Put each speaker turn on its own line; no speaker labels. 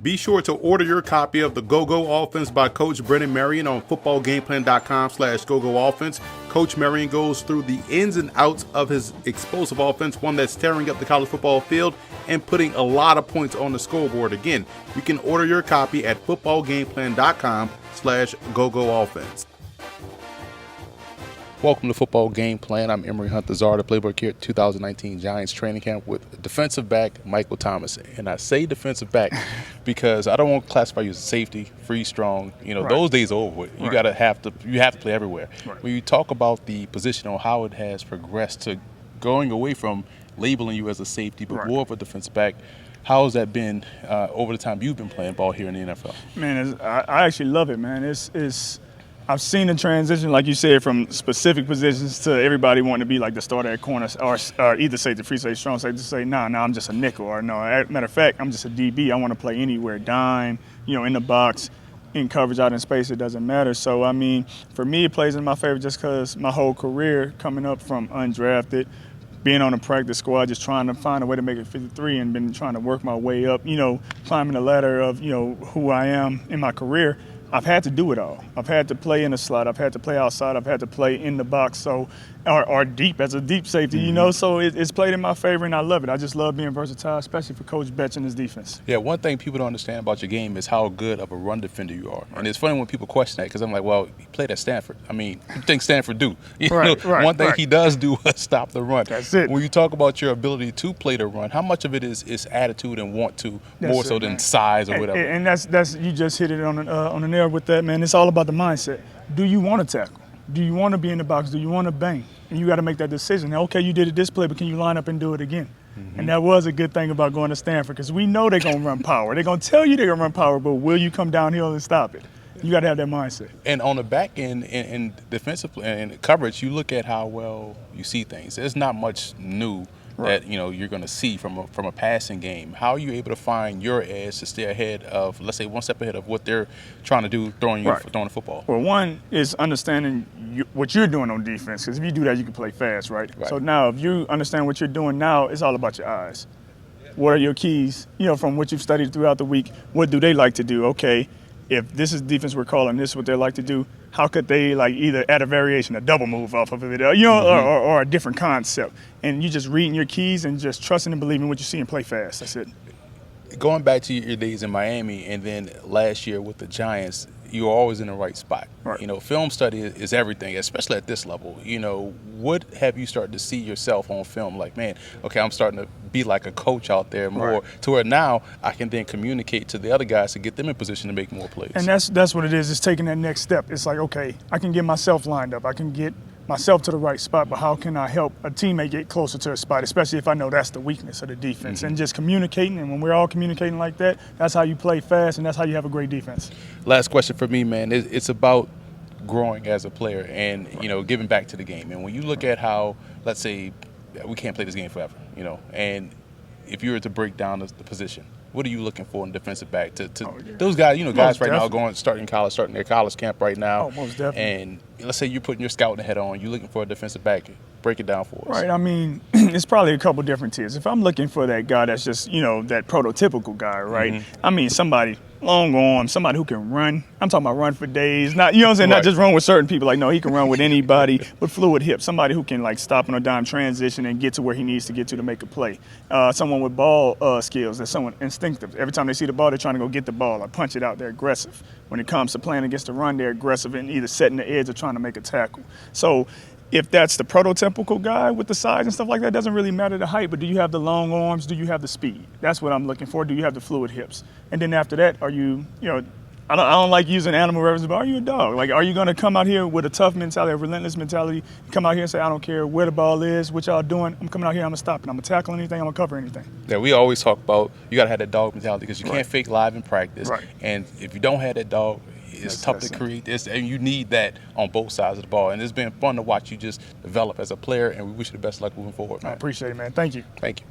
Be sure to order your copy of the Go-Go Offense by Coach Brennan Marion on footballgameplan.com/go-go offense. Coach Marion goes through the ins and outs of his explosive offense, one that's tearing up the college football field and putting a lot of points on the scoreboard. Again, you can order your copy at footballgameplan.com/go-go offense. Welcome to Football Game Plan. I'm Emory Hunt-Azar, the playbook here at 2019 Giants training camp with defensive back Michael Thomas. And I say defensive back because I don't want to classify you as a safety, free, strong. Those days are over with. You have to play everywhere. Right. When you talk about the position on how it has progressed to going away from labeling you as a safety, but more of a defensive back, how has that been over the time you've been playing ball here in the NFL?
Man, I actually love it, man. I've seen the transition, like you said, from specific positions to everybody wanting to be like the starter at corner or either safety, free safety, strong safety, to say, nah, I'm just a nickel. Or no, matter of fact, I'm just a DB. I want to play anywhere, dime, in the box, in coverage, out in space, it doesn't matter. So, I mean, for me, it plays in my favor just because my whole career coming up from undrafted, being on a practice squad, just trying to find a way to make it 53 and been trying to work my way up, climbing the ladder of, who I am in my career. I've had to do it all. I've had to play in the slot. I've had to play outside. I've had to play in the box. So, or deep as a deep safety, So it's played in my favor, and I love it. I just love being versatile, especially for Coach Betch and his defense.
Yeah, one thing people don't understand about your game is how good of a run defender you are. And it's funny when people question that because I'm like, well, he played at Stanford. I mean, what do you think Stanford do? One thing he does do is stop the run.
That's it.
When you talk about your ability to play the run, how much of it is attitude and want to, more so than size or whatever?
And that's you just hit it on the nail with that, man. It's all about the mindset. Do you want to tackle? Do you want to be in the box? Do you want to bang? And you got to make that decision. Now, okay, you did it this play, but can you line up and do it again? And that was a good thing about going to Stanford because we know they're going to run power. They're going to tell you they're going to run power, but will you come downhill and stop it? You got to have that mindset.
And on the back end, in defensive and coverage, you look at how well you see things. There's not much new that you're going to see from a passing game. How are you able to find your edge to stay ahead of, let's say, one step ahead of what they're trying to do throwing the football?
Well, one is understanding what you're doing on defense, because if you do that, you can play fast, right? So now, if you understand what you're doing now, it's all about your eyes. What are your keys? From what you've studied throughout the week, what do they like to do? Okay, if this is defense we're calling, this is what they like to do. How could they either add a variation, a double move off of it, or a different concept? And you just reading your keys and just trusting and believing what you see and play fast. That's it.
Going back to your days in Miami and then last year with the Giants, you were always in the right spot.
Right.
Film study is everything, especially at this level. What have you started to see yourself on film? Like, man, okay, I'm starting to be like a coach out there more to where now I can then communicate to the other guys to get them in position to make more plays.
And that's what it is. It's taking that next step. It's like, okay, I can get myself lined up. I can get myself to the right spot, but how can I help a teammate get closer to a spot, especially if I know that's the weakness of the defense. And just communicating, and when we're all communicating like that, that's how you play fast, and that's how you have a great defense.
Last question for me, man. It's about growing as a player and, giving back to the game. And when you look at how, let's say, we can't play this game forever, and if you were to break down the position, what are you looking for in defensive back to those guys? Guys right now starting their college camp right now.
Oh, most definitely.
And let's say you're putting your scouting head on, you're looking for a defensive back. Break it down for us.
Right. I mean, it's probably a couple different tiers. If I'm looking for that guy that's just, that prototypical guy, right? I mean, somebody long arm, somebody who can run. I'm talking about run for days. Not, you know what I'm saying? Not just run with certain people. Like, no, he can run with anybody with fluid hips. Somebody who can, stop on a dime, transition, and get to where he needs to get to make a play. Someone with ball skills. That's someone instinctive. Every time they see the ball, they're trying to go get the ball or punch it out. They're aggressive. When it comes to playing against the run, they're aggressive and either setting the edge or trying to make a tackle. So if that's the prototypical guy with the size and stuff like that, doesn't really matter the height, but do you have the long arms? Do you have the speed? That's what I'm looking for. Do you have the fluid hips? And then after that, are you, I don't like using animal references, but are you a dog? Are you going to come out here with a tough mentality, a relentless mentality, come out here and say, I don't care where the ball is, what y'all doing, I'm coming out here, I'm going to stop it. I'm going to tackle anything, I'm going to cover anything.
Yeah, we always talk about you got to have that dog mentality because you can't fake live in practice.
Right.
And if you don't have that dog, it's tough to create this, and you need that on both sides of the ball. And it's been fun to watch you just develop as a player, and we wish you the best luck moving forward, man.
I appreciate it, man. Thank you.
Thank you.